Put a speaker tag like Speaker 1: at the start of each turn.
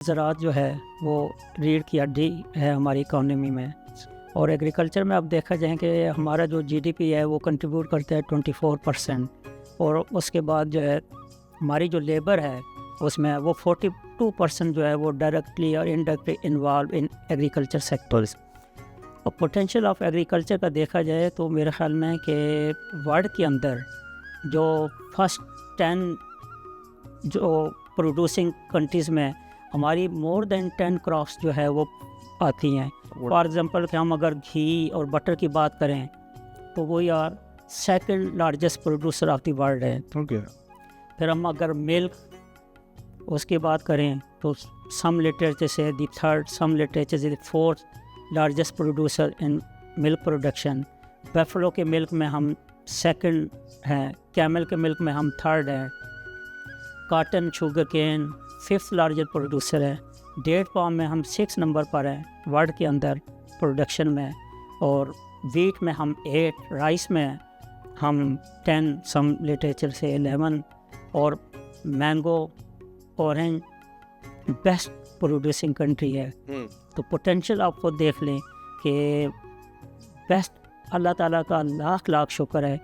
Speaker 1: ज़राअत जो है वो रीढ़ की हड्डी है हमारी इकॉनमी में। और एग्रीकल्चर में अब देखा जाए कि हमारा जो जीडीपी है वो कंट्रीब्यूट करता है 24%। और उसके बाद जो है हमारी जो लेबर है उसमें वो 42% जो है वो डायरेक्टली और indirectly involve in agriculture sectors. और पोटेंशियल ऑफ एग्रीकल्चर का देखा जाए तो मेरे ख्याल में कि वर्ल्ड के अंदर जो फर्स्ट 10 जो प्रोड्यूसिंग कंट्रीज़ में हमारी मोर देन 10 क्रॉप्स जो है वो आती हैं। फॉर एग्ज़ाम्पल कि हम अगर घी और बटर की बात करें तो वो यार second largest producer of the world है। फिर हम अगर मिल्क उसकी बात करें तो सम लिटरेचर से द थर्ड, सम लिटरेचर से the fourth largest producer in milk production. Buffalo के मिल्क में हम सेकंड हैं, कैमल के मिल्क में हम थर्ड हैं, cotton sugarcane fifth largest producer है, डेट पाम में हम 6 नंबर पर हैं वर्ल्ड के अंदर प्रोडक्शन में, और वीट में हम 8, राइस में हम 10, सम लिटरेचर से 11, और mango orange best producing country है। तो पोटेंशियल आपको देख लें कि बेस्ट, अल्लाह ताला का लाख लाख शुक्र है